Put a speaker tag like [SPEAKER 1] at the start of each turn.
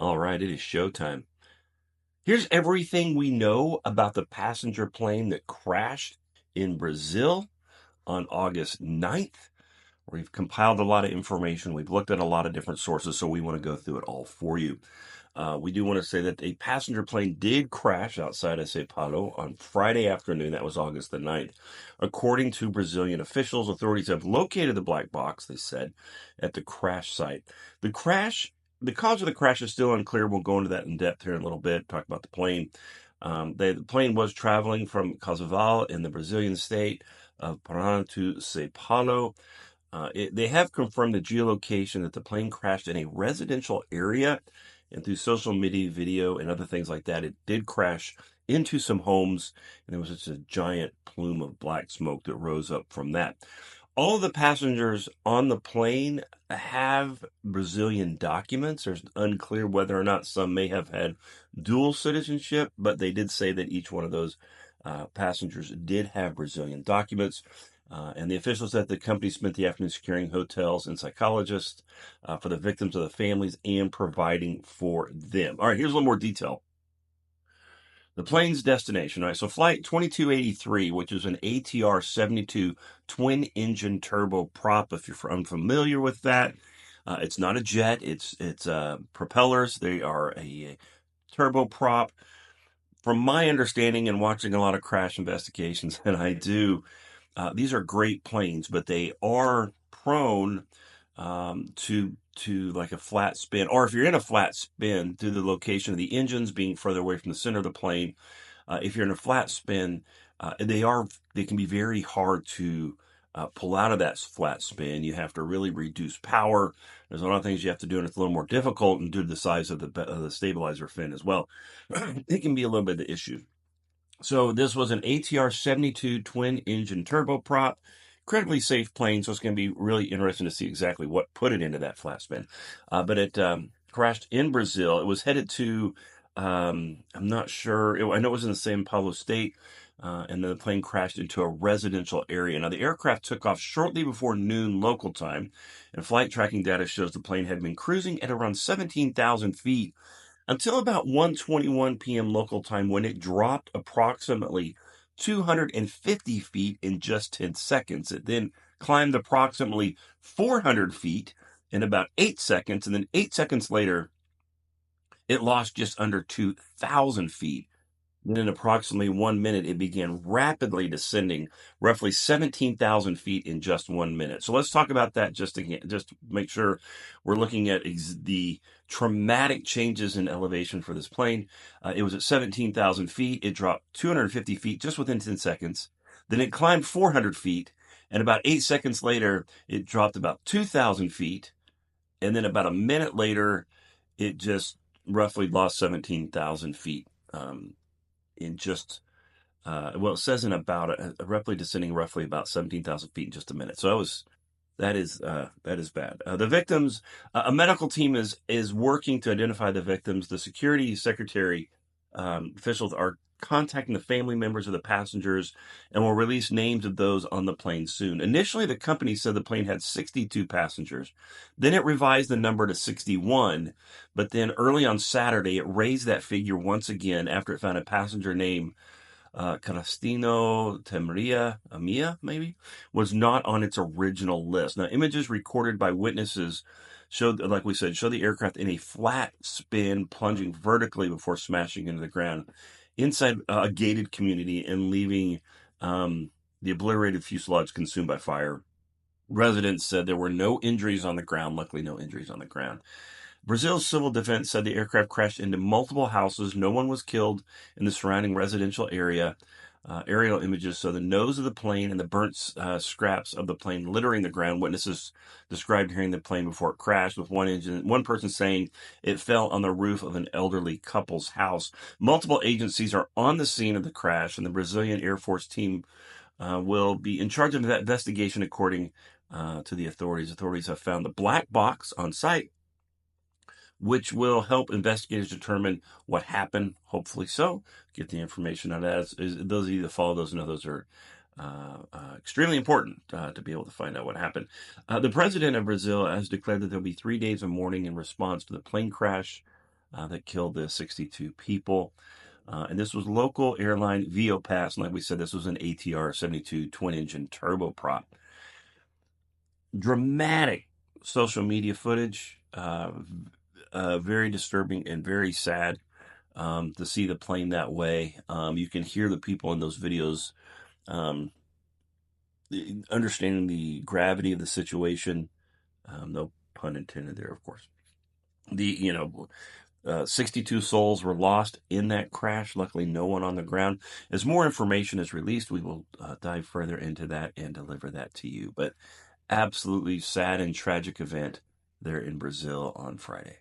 [SPEAKER 1] All right, it is showtime. Here's everything we know about the passenger plane that crashed in Brazil on August 9th. We've compiled a lot of information. We've looked at a lot of different sources, so we want to go through it all for you. We do want to say that a passenger plane did crash outside of São Paulo on Friday afternoon. That was August the 9th. According to Brazilian officials, authorities have located the black box, they said, at the crash site. The crash, the cause of the crash is still unclear. We'll go into that in depth here in a little bit, talk about the plane. The plane was traveling from Cascavel in the Brazilian state of Parana to São Paulo. They have confirmed the geolocation that the plane crashed in a residential area, and through social media video and other things like that, it did crash into some homes, and there was just a giant plume of black smoke that rose up from that. All of the passengers on the plane have Brazilian documents. There's unclear whether or not some may have had dual citizenship, but they did say that each one of those passengers did have Brazilian documents. And the officials said the company spent the afternoon securing hotels and psychologists for the victims of the families and providing for them. All right, here's a little more detail. The plane's destination, all right? So flight 2283, which is an ATR 72 twin engine turboprop. If you're unfamiliar with that, it's not a jet. It's propellers. They are a turboprop. From my understanding and watching a lot of crash investigations, and I do, these are great planes, but they are prone to like a flat spin, or if you're in a flat spin, due to the location of the engines being further away from the center of the plane. If you're in a flat spin, they can be very hard to pull out of that flat spin. You have to really reduce power. There's a lot of things you have to do, and it's a little more difficult, and due to the size of the stabilizer fin as well, it can be a little bit of the issue. So this was an ATR 72 twin engine turboprop, incredibly safe plane. So it's going to be really interesting to see exactly what put it into that flat spin. But it crashed in Brazil. It was headed to, I'm not sure. I know it was in the São Paulo state. And then the plane crashed into a residential area. Now, the aircraft took off shortly before noon local time, and flight tracking data shows the plane had been cruising at around 17,000 feet until about 1:21 p.m. local time, when it dropped approximately 250 feet in just 10 seconds. It then climbed approximately 400 feet in about 8 seconds, and then 8 seconds later, it lost just under 2,000 feet. Then in approximately 1 minute, it began rapidly descending, roughly 17,000 feet in just 1 minute. So let's talk about that just to make sure we're looking at the traumatic changes in elevation for this plane. It was at 17,000 feet. It dropped 250 feet just within 10 seconds. Then it climbed 400 feet. And about 8 seconds later, it dropped about 2,000 feet. And then about a minute later, it just roughly lost 17,000 feet. In just it says in about roughly descending roughly about 17,000 feet in just a minute. So that is bad. The victims, a medical team is working to identify the victims. The security secretary officials are contacting the family members of the passengers and will release names of those on the plane soon. Initially, the company said the plane had 62 passengers. Then it revised the number to 61, but then early on Saturday, it raised that figure once again after it found a passenger named Cristino Temeria Amia, maybe, was not on its original list. Now, images recorded by witnesses showed, like we said, the aircraft in a flat spin, plunging vertically before smashing into the ground inside a gated community and leaving the obliterated fuselage consumed by fire. Residents said there were no injuries on the ground. Luckily, no injuries on the ground. Brazil's civil defense said the aircraft crashed into multiple houses. No one was killed in the surrounding residential area. Aerial images show the nose of the plane and the burnt scraps of the plane littering the ground. Witnesses described hearing the plane before it crashed, with one person saying it fell on the roof of an elderly couple's house. Multiple agencies are on the scene of the crash, and the Brazilian Air Force team will be in charge of that investigation, according to the authorities. Authorities have found the black box on site, which will help investigators determine what happened. Hopefully so. Get the information on that. Those of you that follow those know those are extremely important to be able to find out what happened. The president of Brazil has declared that there'll be 3 days of mourning in response to the plane crash. that killed the 62 people. And this was local airline Voepass. And like we said, this was an ATR 72 twin engine turboprop. Dramatic social media footage, very disturbing and very sad to see the plane that way. You can hear the people in those videos um, understanding the gravity of the situation. No pun intended there, of course. 62 souls were lost in that crash. Luckily, no one on the ground. As more information is released, we will dive further into that and deliver that to you. But absolutely sad and tragic event there in Brazil on Friday.